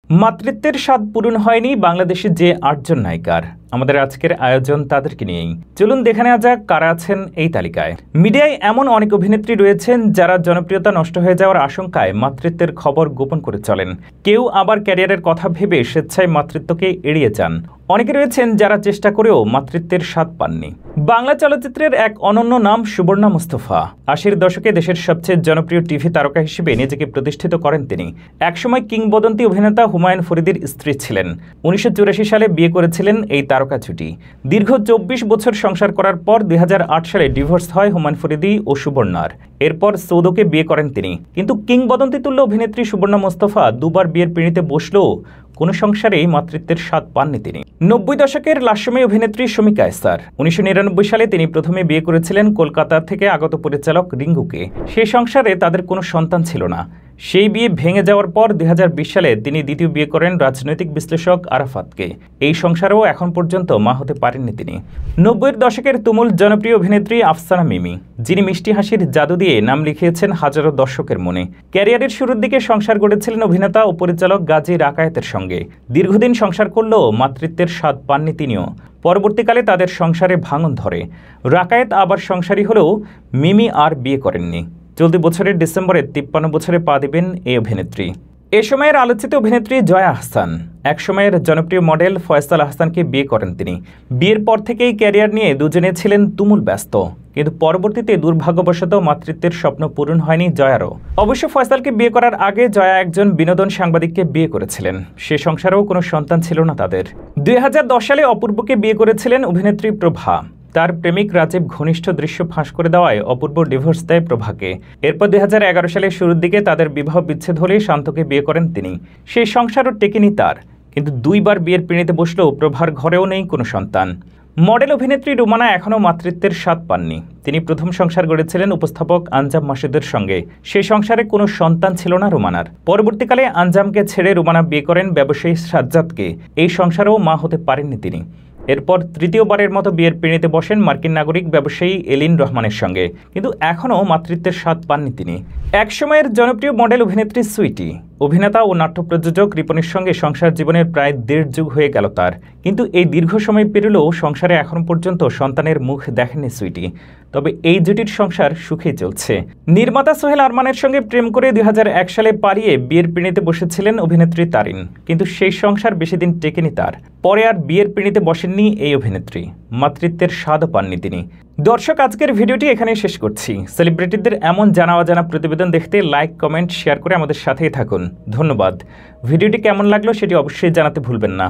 মাতৃত্বের স্বাদ পূরণ হয়নি বাংলাদেশের যে ৮ জন নায়িকার। আমাদের আজকের আয়োজন তাদেরকে নিয়েই। চলুন দেখে নেওয়া যাক কারা আছেন এই তালিকায়। মিডিয়ায় এমন অনেক অভিনেত্রী রয়েছেন যারা জনপ্রিয়তা নষ্ট হয়ে যাওয়ার আশঙ্কায় মাতৃত্বের খবর গোপন করে চলেন। কেউ আবার ক্যারিয়ারের কথা ভেবে স্বেচ্ছায় মাতৃত্বকে এড়িয়ে যান। অনেকে রয়েছেন যারা চেষ্টা করেও মাতৃত্বের স্বাদ পাননি। বাংলা চলচ্চিত্রের এক অনন্য নাম সুবর্ণা মুস্তফা। ৮০-এর দশকে দেশের সবচেয়ে জনপ্রিয় টিভি তারকা হিসেবে নিজেকে প্রতিষ্ঠিত করেন তিনি। একসময় কিংবদন্তি অভিনেতা হুমায়ুন ফরিদির স্ত্রী ছিলেন। ১৯৮৪ সালে বিয়ে করেছিলেন এই তারকা জুটি। দীর্ঘ ২৪ বছর সংসার করার পর ২০০৮ সালে ডিভোর্স হয় হুমায়ুন ফরিদি ও সুবর্ণার। এরপর সৌদকে বিয়ে করেন তিনি। কিন্তু কিংবদন্তি তুল্য অভিনেত্রী সুবর্ণা মুস্তফা দুবার বিয়ের পিঁড়িতে বসলেও কোনো সংসারেই মাতৃত্বের স্বাদ পাননি তিনি। ৯০ দশকের লাস্যময়ী অভিনেত্রী শমী কায়সার। ১৯৯৯ সালে তিনি প্রথমে বিয়ে করেছিলেন কলকাতা থেকে আগত পরিচালক রিঙ্গুকে। সেই সংসারে তাদের কোনো সন্তান ছিল না। সেই বিয়ে ভেঙে যাওয়ার পর ২০২০ সালে তিনি দ্বিতীয় বিয়ে করেন রাজনৈতিক বিশ্লেষক আরাফাতকে। এই সংসারেও এখন পর্যন্ত মা হতে পারেননি তিনি। ৯০-এর দশকের তুমুল জনপ্রিয় অভিনেত্রী আফসানা মিমি, যিনি মিষ্টি হাসির জাদু দিয়ে নাম লিখিয়েছেন হাজারো দর্শকের মনে। ক্যারিয়ারের শুরুর দিকে সংসার গড়েছিলেন অভিনেতা ও পরিচালক গাজী রাকায়েতের সঙ্গে। দীর্ঘদিন সংসার করলেও মাতৃত্বের স্বাদ পাননি তিনিও। পরবর্তীকালে তাদের সংসারে ভাঙন ধরে। রাকায়েত আবার সংসারী হলেও মিমি আর বিয়ে করেননি। চলতি বছরের ডিসেম্বরে ৫৩ বছরে পা দিবেন এই অভিনেত্রী। এ সময়ের আলোচিত অভিনেত্রী জয়া আহসান। এক সময়ের জনপ্রিয় মডেল ফয়সাল আহসানকে বিয়ে করেন তিনি। বিয়ের পর থেকেই ক্যারিয়ার নিয়ে দুজনে ছিলেন তুমুল ব্যস্ত। কিন্তু পরবর্তীতে দুর্ভাগ্যবশত মাতৃত্বের স্বপ্ন পূরণ হয়নি জয়ারও। অবশ্য ফয়সালকে বিয়ে করার আগে জয়া একজন বিনোদন সাংবাদিককে বিয়ে করেছিলেন। সে সংসারেও কোনো সন্তান ছিল না তাদের। ২০১০ সালে অপূর্বকে বিয়ে করেছিলেন অভিনেত্রী প্রভা। তার প্রেমিক রাজীব ঘনিষ্ঠ দৃশ্য ফাঁস করে দেওয়ায় অপূর্ব ডিভোর্স দেয় প্রভাকে। এরপর ২০১১ সালের শুরুর দিকে তাদের বিবাহ বিচ্ছেদ হলে শান্তকে বিয়ে করেন তিনি। সেই সংসারও টেকেনি তার। কিন্তু দুইবার বিয়ের পিঁড়িতে বসলেও প্রভার ঘরেও নেই কোনো সন্তান। মডেল অভিনেত্রী রুমানা এখনও মাতৃত্বের স্বাদ পাননি। তিনি প্রথম সংসার গড়েছিলেন উপস্থাপক আঞ্জাম মাসুদের সঙ্গে। সেই সংসারে কোনো সন্তান ছিল না রুমানার। পরবর্তীকালে আঞ্জামকে ছেড়ে রুমানা বিয়ে করেন ব্যবসায়ী সাজ্জাদকে। এই সংসারেও মা হতে পারেননি তিনি। এরপর তৃতীয়বারের মতো বিয়ের পিঁড়িতে বসেন মার্কিন নাগরিক ব্যবসায়ী এলিন রহমানের সঙ্গে। কিন্তু এখনও মাতৃত্বের স্বাদ পাননি তিনি। একসময়ের জনপ্রিয় মডেল অভিনেত্রী সুইটি। অভিনেতা ও নাট্য প্রযোজক রিপনের সঙ্গে সংসার জীবনের প্রায় ১.৫ যুগ হয়ে গেল তার। কিন্তু এই দীর্ঘ সময় পেরোলেও সংসারে এখন পর্যন্ত সন্তানের মুখ দেখেননি সুইটি। তবে এই জুটির সংসার সুখেই চলছে। নির্মাতা সোহেল আরমানের সঙ্গে প্রেম করে ২০০১ সালে পালিয়ে বিয়ের পিঁড়িতে বসেছিলেন অভিনেত্রী তারিন। কিন্তু সেই সংসার বেশি দিন টেকেনি তার। পরে আর বিয়ের পিঁড়িতে বসেননি এই অভিনেত্রী। মাতৃত্বের স্বাদও পাননি তিনি। দর্শক, আজকের ভিডিওটি এখানেই শেষ করছি। সেলিব্রিটিদের এমন জানা অজানা প্রতিবেদন দেখতে লাইক, কমেন্ট, শেয়ার করে আমাদের সাথেই থাকুন। ধন্যবাদ। ভিডিওটি কেমন লাগলো সেটি অবশ্যই জানাতে ভুলবেন না।